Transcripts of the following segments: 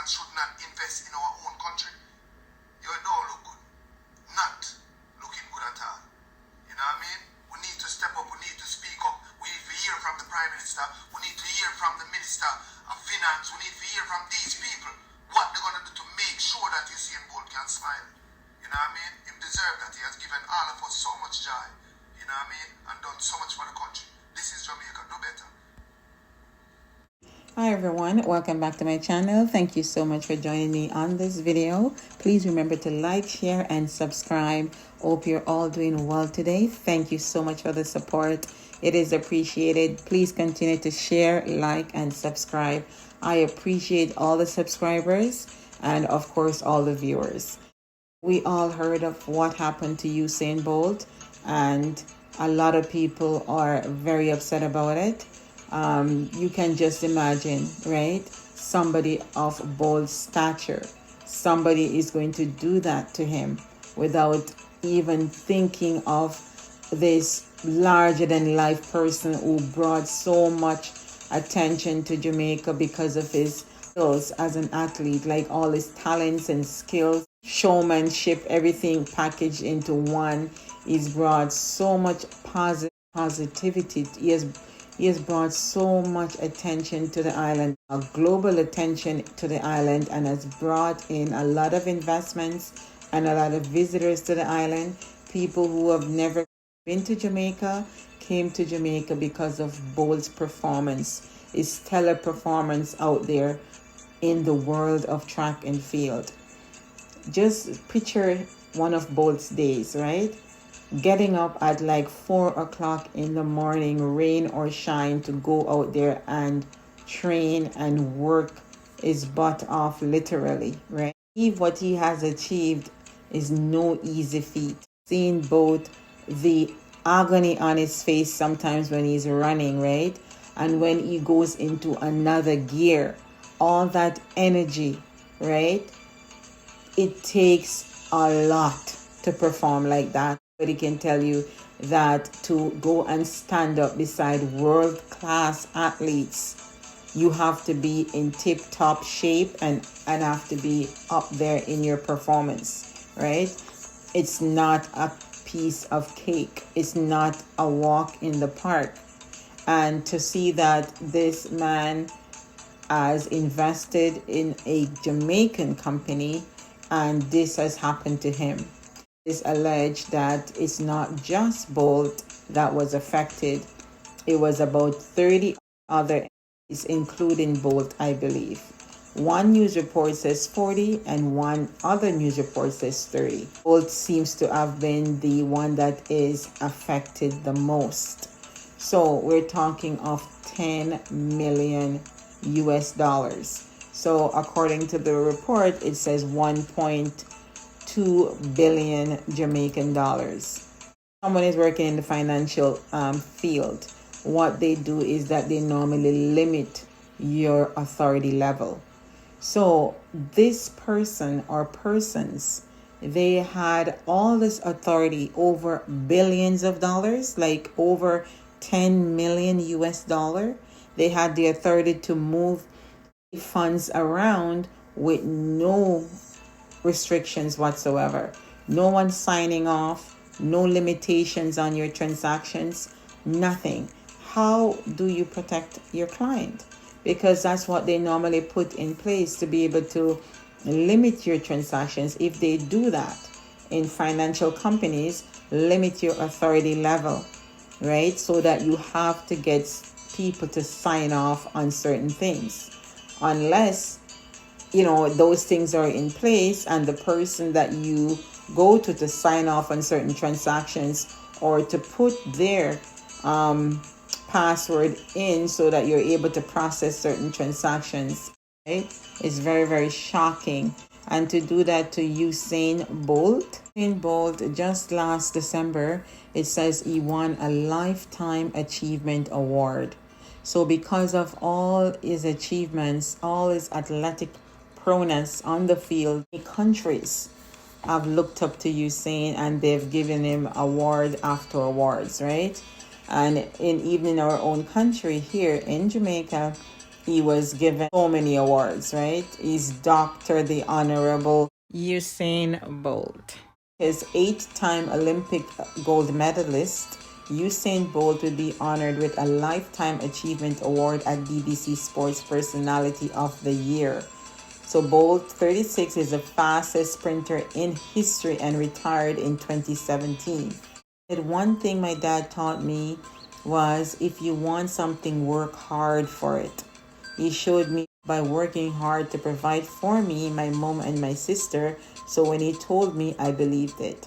Jamaicans should not invest in our own country. You don't look good. Not looking good at all. You know what I mean? We need to step up, we need to speak up, we need to hear from the Prime Minister, we need to hear from the Minister of Finance, we need to hear from these people what they're going to do to make sure that Usain Bolt can smile. You know what I mean? He deserves that. He has given all of us so much joy. You know what I mean? And done so much for the country. This is Jamaica. Do better. Hi everyone, welcome back to my channel. Thank you so much for joining me on this video. Please remember to like, share and subscribe. Hope you're all doing well today. Thank you so much for the support. It is appreciated. Please continue to share, like and subscribe. I appreciate all the subscribers and of course all the viewers. We all heard of what happened to Usain Bolt and a lot of people are very upset about it. You can just imagine, right? Somebody of Bolt's stature, somebody is going to do that to him without even thinking of this larger than life person who brought so much attention to Jamaica because of his skills as an athlete, like all his talents and skills, showmanship, everything packaged into one. He's brought so much positivity. He has brought so much attention to the island, a global attention to the island, and has brought in a lot of investments and a lot of visitors to the island. People who have never been to Jamaica came to Jamaica because of Bolt's performance, his stellar performance out there in the world of track and field. Just picture one of Bolt's days, right? Getting up at like 4 o'clock in the morning, rain or shine, to go out there and train and work his butt off, literally, right? What he has achieved is no easy feat. Seeing both the agony on his face sometimes when he's running, right? And when he goes into another gear, all that energy, right? It takes a lot to perform like that. But he can tell you that to go and stand up beside world-class athletes, you have to be in tip-top shape and have to be up there in your performance, right? It's not a piece of cake. It's not a walk in the park. And to see that this man has invested in a Jamaican company and this has happened to him. It's alleged that it's not just Bolt that was affected. It was about 30 other entities, including Bolt, I believe. One news report says 40 and one other news report says 30. Bolt seems to have been the one that is affected the most. So we're talking of 10 million US dollars. So according to the report, it says 1.2 billion Jamaican dollars. Someone is working in the financial field. What they do is that they normally limit your authority level. So this person or persons, they had all this authority over billions of dollars, like over 10 million US dollar. They had the authority to move funds around with no restrictions whatsoever. No one signing off, no limitations on your transactions, nothing. How do you protect your client? Because that's what they normally put in place to be able to limit your transactions. If they do that in financial companies, limit your authority level, right? So that you have to get people to sign off on certain things. Unless, those things are in place and the person that you go to sign off on certain transactions or to put their password in so that you're able to process certain transactions, right? It's very, very shocking. And to do that to Usain Bolt. Usain Bolt, just last December, it says he won a Lifetime Achievement Award. So because of all his achievements, all his athletic prowess on the field, countries have looked up to Usain and they've given him award after awards, right? And even in our own country here in Jamaica, he was given so many awards, right? He's Dr. the Honorable Usain Bolt. His 8-time Olympic gold medalist, Usain Bolt will be honored with a Lifetime Achievement Award at BBC Sports Personality of the Year. So Bolt, 36, is the fastest sprinter in history and retired in 2017. And one thing my dad taught me was, if you want something, work hard for it. He showed me by working hard to provide for me, my mom, and my sister. So when he told me, I believed it.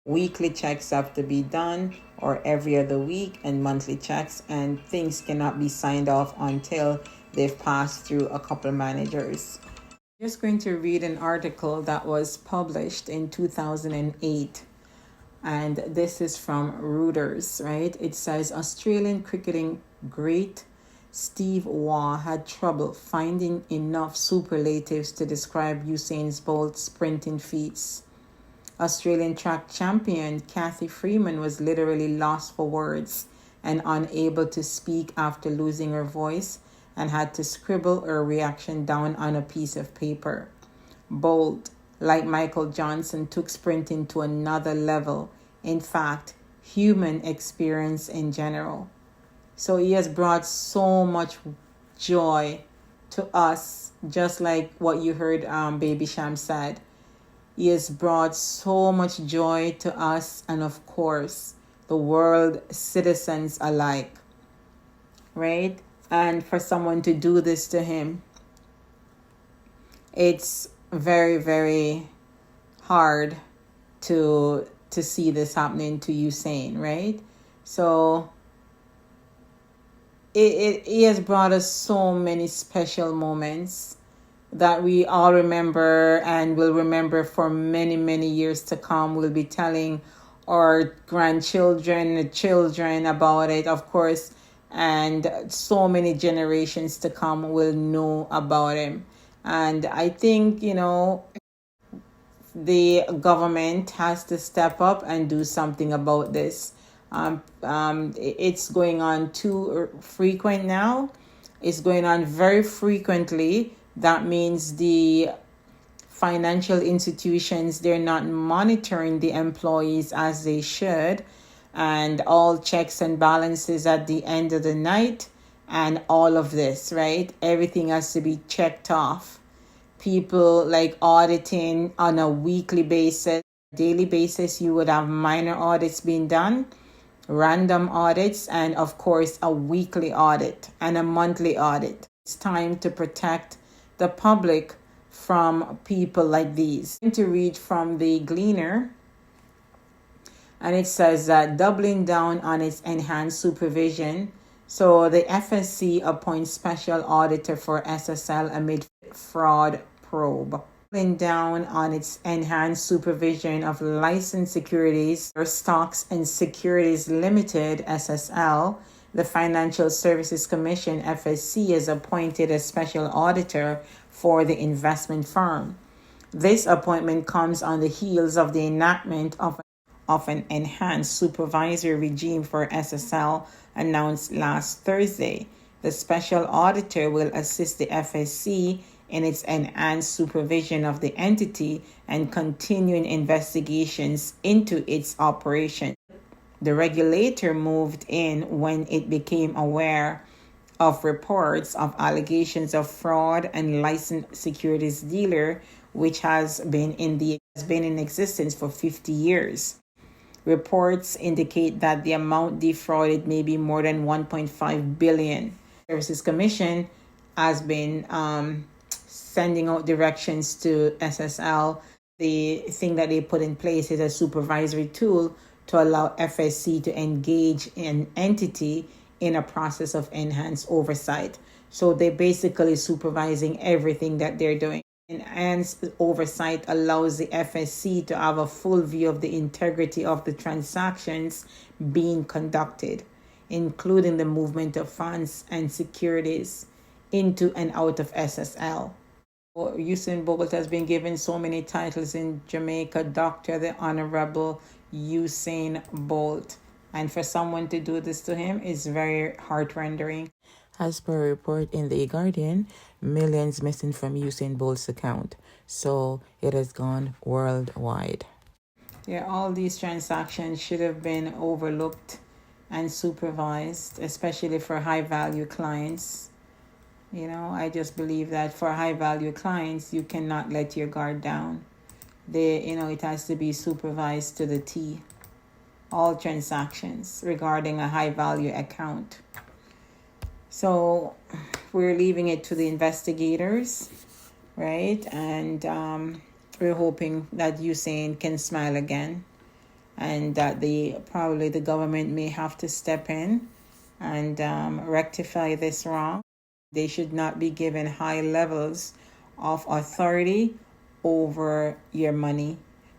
Weekly checks have to be done, or every other week, and monthly checks, and things cannot be signed off until they've passed through a couple of managers. I'm just going to read an article that was published in 2008, and this is from Reuters, right? It says Australian cricketing great Steve Waugh had trouble finding enough superlatives to describe Usain Bolt's sprinting feats. Australian track champion Kathy Freeman was literally lost for words and unable to speak after losing her voice, and had to scribble her reaction down on a piece of paper. Bolt, like Michael Johnson, took sprinting to another level. In fact, human experience in general. So he has brought so much joy to us, just like what you heard Baby Cham said. He has brought so much joy to us, and of course, the world citizens alike, right? And for someone to do this to him, it's very, very hard to see this happening to Usain, right? So it has brought us so many special moments that we all remember and will remember for many, many years to come. We'll be telling our grandchildren, children about it, of course, and so many generations to come will know about him. And I think, the government has to step up and do something about this. It's going on too frequent now. It's going on very frequently. That means the financial institutions, they're not monitoring the employees as they should, and all checks and balances at the end of the night, and all of this, right? Everything has to be checked off. People like auditing on a weekly basis, daily basis. You would have minor audits being done, random audits, and of course a weekly audit and a monthly audit. It's time to protect the public from people like these. I'm going to read from the Gleaner, and it says that doubling down on its enhanced supervision. So the FSC appoints special auditor for SSL amid fraud probe. Doubling down on its enhanced supervision of licensed securities or Stocks and Securities Limited, SSL, the Financial Services Commission, FSC, has appointed a special auditor for the investment firm. This appointment comes on the heels of the enactment of an enhanced supervisory regime for SSL announced last Thursday. The special auditor will assist the FSC in its enhanced supervision of the entity and continuing investigations into its operation. The regulator moved in when it became aware of reports of allegations of fraud and licensed securities dealer, which has been in existence for 50 years. Reports indicate that the amount defrauded may be more than 1.5 billion. The Services Commission has been sending out directions to SSL. The thing that they put in place is a supervisory tool to allow FSC to engage an entity in a process of enhanced oversight. So they're basically supervising everything that they're doing. Enhanced oversight allows the FSC to have a full view of the integrity of the transactions being conducted, including the movement of funds and securities into and out of SSL. Usain Bolt has been given so many titles in Jamaica, Dr. the Honorable Usain Bolt. And for someone to do this to him is very heart-rendering. As per a report in The Guardian, millions missing from Usain Bolt's account. So it has gone worldwide. Yeah, all these transactions should have been overlooked and supervised, especially for high value clients. You know, I just believe that for high value clients, you cannot let your guard down. It has to be supervised to the T. All transactions regarding a high value account. So we're leaving it to the investigators, right? And we're hoping that Usain can smile again, and that the government may have to step in and rectify this wrong. They should not be given high levels of authority over your money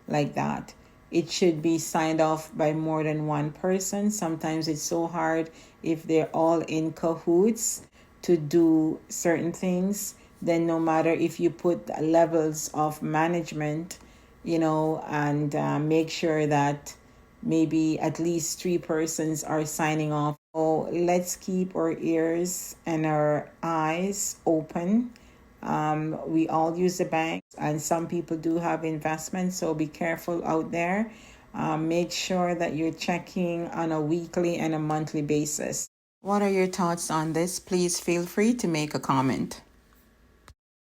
like that. It should be signed off by more than one person. Sometimes it's so hard if they're all in cahoots to do certain things. Then no matter if you put levels of management, and make sure that maybe at least 3 persons are signing off. So let's keep our ears and our eyes open. We all use the bank, and some people do have investments, so be careful out there. Make sure that you're checking on a weekly and a monthly basis. What are your thoughts on this? Please feel free to make a comment.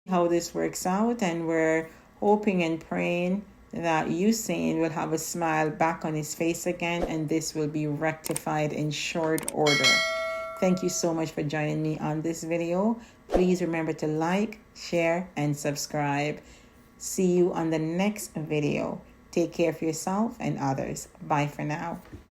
How this works out, and we're hoping and praying that Usain will have a smile back on his face again, and this will be rectified in short order. Thank you so much for joining me on this video. Please remember to like, share, and subscribe. See you on the next video. Take care of yourself and others. Bye for now.